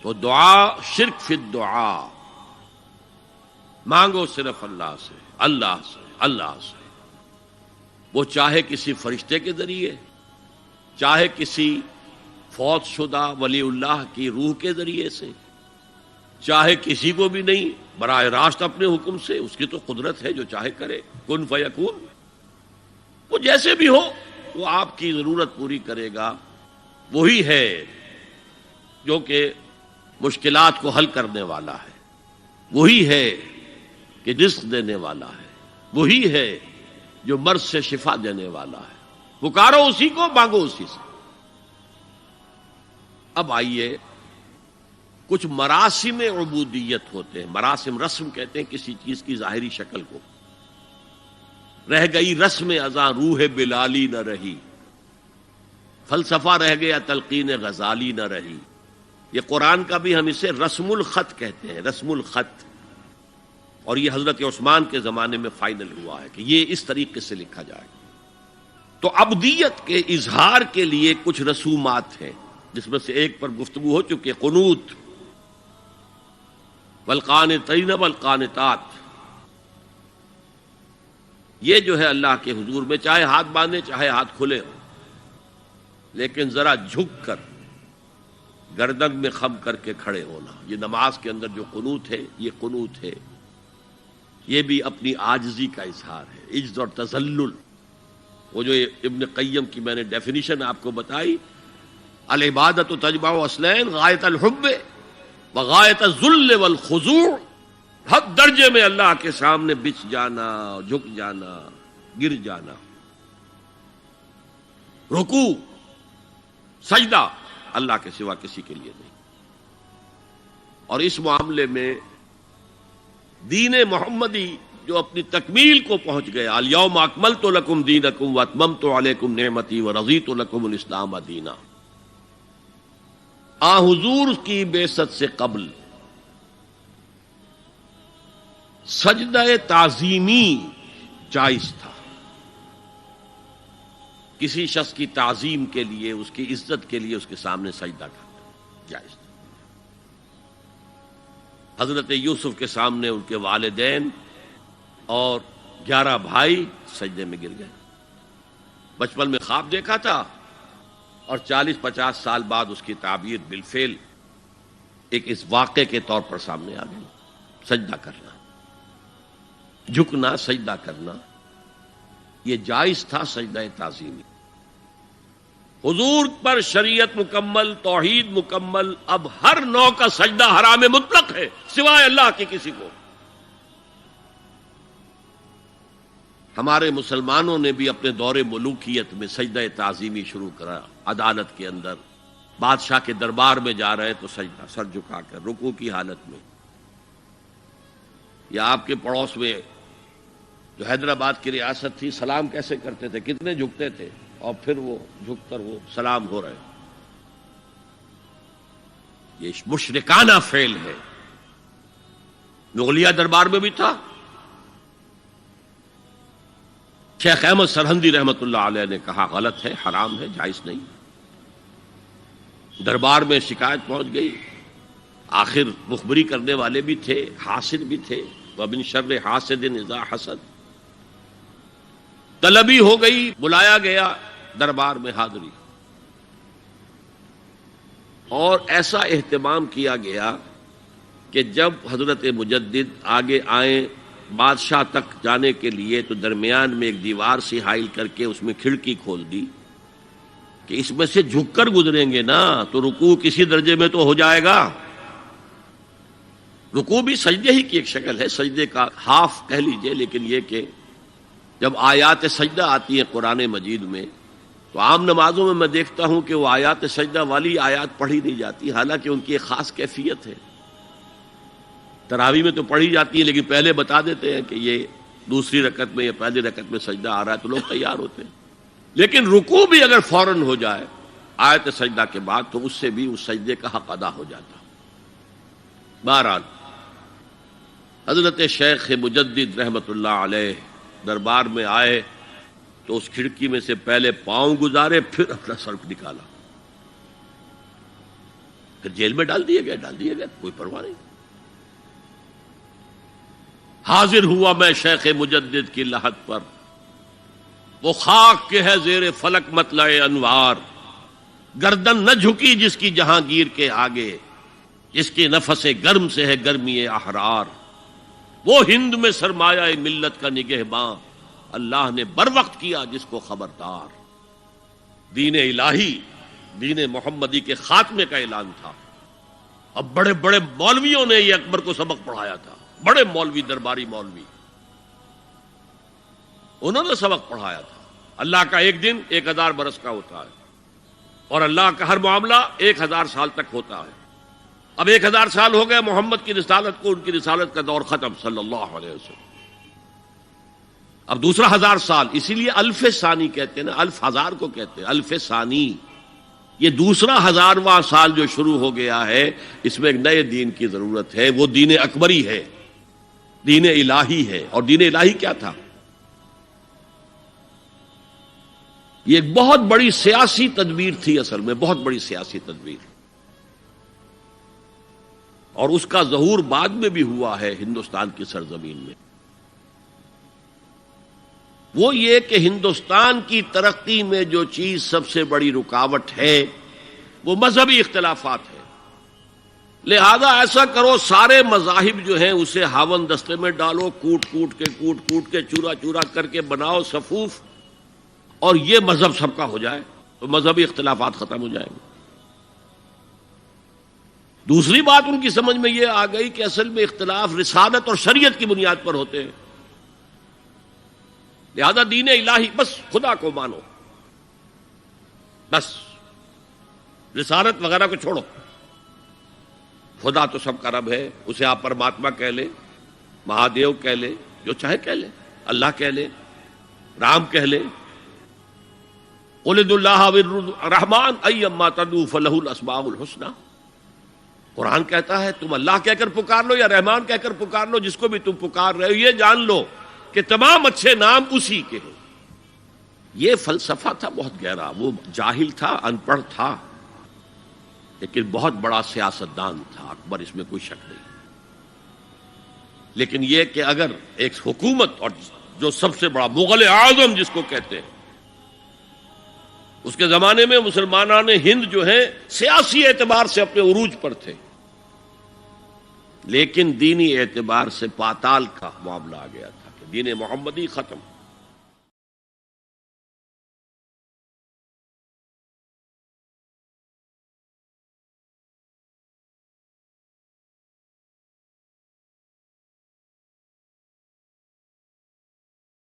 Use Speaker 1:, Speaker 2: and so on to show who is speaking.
Speaker 1: تو دعا شرک فی الدعا، مانگو صرف اللہ سے، اللہ سے، اللہ سے، وہ چاہے کسی فرشتے کے ذریعے، چاہے کسی فوت شدہ ولی اللہ کی روح کے ذریعے سے، چاہے کسی کو بھی نہیں، براہ راست اپنے حکم سے، اس کی تو قدرت ہے جو چاہے کرے، کن فیکون، وہ جیسے بھی ہو وہ آپ کی ضرورت پوری کرے گا۔ وہی ہے جو کہ مشکلات کو حل کرنے والا ہے، وہی ہے کہ رزق دینے والا ہے، وہی ہے جو مرض سے شفا دینے والا ہے، پکارو اسی کو، مانگو اسی سے۔ اب آئیے، کچھ مراسم عبودیت ہوتے ہیں، مراسم، رسم کہتے ہیں کسی چیز کی ظاہری شکل کو، رہ گئی رسم ازاں روح بلالی نہ رہی، فلسفہ رہ گیا تلقین غزالی نہ رہی۔ یہ قرآن کا بھی ہم اسے رسم الخط کہتے ہیں، رسم الخط، اور یہ حضرت عثمان کے زمانے میں فائنل ہوا ہے کہ یہ اس طریقے سے لکھا جائے۔ تو عبدیت کے اظہار کے لیے کچھ رسومات ہیں، جس میں سے ایک پر گفتگو ہو چکی، قنوت، والقانتین والقانتات، یہ جو ہے اللہ کے حضور میں چاہے ہاتھ باندھے چاہے ہاتھ کھلے ہوں، لیکن ذرا جھک کر گردن میں خم کر کے کھڑے ہونا، یہ نماز کے اندر جو قنوت ہے، یہ قنوت ہے، یہ بھی اپنی عاجزی کا اظہار ہے، عجز اور تذلل۔ وہ جو ابن قیم کی میں نے ڈیفینیشن آپ کو بتائی، العبادت تجمع اصلین، غایت الحب وغایت الذل والخضوع، حد درجے میں اللہ کے سامنے بچ جانا، جھک جانا، گر جانا، رکوع، سجدہ اللہ کے سوا کسی کے لیے نہیں۔ اور اس معاملے میں دین محمدی جو اپنی تکمیل کو پہنچ گیا، الیوم اکملت لکم دینکم واتممت علیکم نعمتی ورضیت لکم الاسلام دینا، آ حضور کی بعثت سے قبل سجدہ تعظیمی جائز تھا، کسی شخص کی تعظیم کے لیے، اس کی عزت کے لیے اس کے سامنے سجدہ کرنا جائز تھا۔ حضرت یوسف کے سامنے ان کے والدین اور 11 بھائی سجدے میں گر گئے، بچپن میں خواب دیکھا تھا اور 40-50 سال بعد اس کی تعبیر بالفعل ایک اس واقعے کے طور پر سامنے آ گئی۔ سجدہ کرنا، جھکنا، سجدہ کرنا، یہ جائز تھا، سجدہ تعظیمی۔ حضور پر شریعت مکمل، توحید مکمل، اب ہر نوع کا سجدہ حرام مطلق ہے سوائے اللہ کے کسی کو۔ ہمارے مسلمانوں نے بھی اپنے دور ملوکیت میں سجدہ تعظیمی شروع کرا، عدالت کے اندر بادشاہ کے دربار میں جا رہے ہیں تو سجدہ، سر جھکا کر رکوع کی حالت میں، یا آپ کے پڑوس میں جو حیدرآباد کی ریاست تھی، سلام کیسے کرتے تھے، کتنے جھکتے تھے، اور پھر وہ جھک کر وہ سلام ہو رہے، یہ مشرکانہ فعل ہے، مغلیہ دربار میں بھی تھا۔ شیخ احمد سرہندی رحمت اللہ علیہ نے کہا غلط ہے، حرام ہے، جائز نہیں۔ دربار میں شکایت پہنچ گئی، آخر مخبری کرنے والے بھی تھے، حاسد بھی تھے، وَمِن شَرِّ حَاسِدٍ إِذَا حَسَدَ، طلبی ہو گئی، بلایا گیا دربار میں حاضری، اور ایسا اہتمام کیا گیا کہ جب حضرت مجدد آگے آئیں بادشاہ تک جانے کے لیے تو درمیان میں ایک دیوار سی حائل کر کے اس میں کھڑکی کھول دی کہ اس میں سے جھک کر گزریں گے نا تو رکوع کسی درجے میں تو ہو جائے گا۔ رکوع بھی سجدے ہی کی ایک شکل ہے، سجدے کا ہاف کہہ لیجئے، لیکن یہ کہ جب آیات سجدہ آتی ہیں قرآن مجید میں تو عام نمازوں میں دیکھتا ہوں کہ وہ آیات سجدہ والی آیات پڑھی نہیں جاتی، حالانکہ ان کی ایک خاص کیفیت ہے۔ تراویح میں تو پڑھی جاتی ہے لیکن پہلے بتا دیتے ہیں کہ یہ دوسری رکعت میں یا پہلی رکعت میں سجدہ آ رہا ہے تو لوگ تیار ہوتے ہیں، لیکن رکوع بھی اگر فوراً ہو جائے آیت سجدہ کے بعد تو اس سے بھی اس سجدے کا حق ادا ہو جاتا۔ بہرحال حضرت شیخ مجدد رحمت اللہ علیہ دربار میں آئے تو اس کھڑکی میں سے پہلے پاؤں گزارے، پھر اپنا سر نکالا، پھر جیل میں ڈال دیے گئے، کوئی پرواہ نہیں۔ حاضر ہوا میں شیخ مجدد کی لحد پر، وہ خاک کے ہے زیر فلک مطلع انوار، گردن نہ جھکی جس کی جہانگیر کے آگے، جس کے نفس گرم سے ہے گرمی احرار، وہ ہند میں سرمایہ ملت کا نگہباں، اللہ نے بر وقت کیا جس کو خبردار۔ دین الہی، دین محمدی کے خاتمے کا اعلان تھا۔ اب بڑے بڑے مولویوں نے یہ اکبر کو سبق پڑھایا تھا، بڑے مولوی، درباری مولوی، انہوں نے سبق پڑھایا تھا۔ اللہ کا ایک دن 1000 برس کا ہوتا ہے، اور اللہ کا ہر معاملہ 1000 سال تک ہوتا ہے۔ اب 1000 سال ہو گئے محمد کی رسالت کو، ان کی رسالت کا دور ختم صلی اللہ علیہ وسلم۔ اب دوسرا 1000 سال، اسی لیے الف ثانی کہتے ہیں نا، الف ہزار کو کہتے ہیں الف ثانی۔ یہ دوسرا 1000واں سال جو شروع ہو گیا ہے، اس میں ایک نئے دین کی ضرورت ہے، وہ دین اکبری ہے، دین الہی ہے۔ اور دین الہی کیا تھا؟ یہ ایک بہت بڑی سیاسی تدبیر تھی، اصل میں بہت بڑی سیاسی تدبیر، اور اس کا ظہور بعد میں بھی ہوا ہے ہندوستان کی سرزمین میں۔ وہ یہ کہ ہندوستان کی ترقی میں جو چیز سب سے بڑی رکاوٹ ہے وہ مذہبی اختلافات ہے۔ لہذا ایسا کرو، سارے مذاہب جو ہیں اسے ہاون دستے میں ڈالو، کوٹ کوٹ کے چورا چورا کر کے بناؤ صفوف، اور یہ مذہب سب کا ہو جائے تو مذہبی اختلافات ختم ہو جائیں گے۔ دوسری بات ان کی سمجھ میں یہ آ گئی کہ اصل میں اختلاف رسالت اور شریعت کی بنیاد پر ہوتے ہیں، لہذا دین الہی بس خدا کو مانو، بس رسالت وغیرہ کو چھوڑو۔ خدا تو سب کا رب ہے، اسے آپ پرماتما کہہ لیں، مہادیو کہہ لیں، جو چاہے کہہ لیں، اللہ کہہ لیں، رام کہہ لیں، قل ادعوا اللہ والرحمن ایما تدعوا فلہ الاسماء الحسنی۔ قرآن کہتا ہے تم اللہ کہہ کر پکار لو یا رحمان کہہ کر پکار لو، جس کو بھی تم پکار رہے ہو یہ جان لو کہ تمام اچھے نام اسی کے ہیں۔ یہ فلسفہ تھا بہت گہرا، وہ جاہل تھا، ان پڑھ تھا، لیکن بہت بڑا سیاستدان تھا اکبر، اس میں کوئی شک نہیں۔ لیکن یہ کہ اگر ایک حکومت، اور جو سب سے بڑا مغل اعظم جس کو کہتے ہیں، اس کے زمانے میں مسلمانان ہند جو ہیں سیاسی اعتبار سے اپنے عروج پر تھے، لیکن دینی اعتبار سے پاتال کا معاملہ آ گیا تھا کہ دین محمدی ختم۔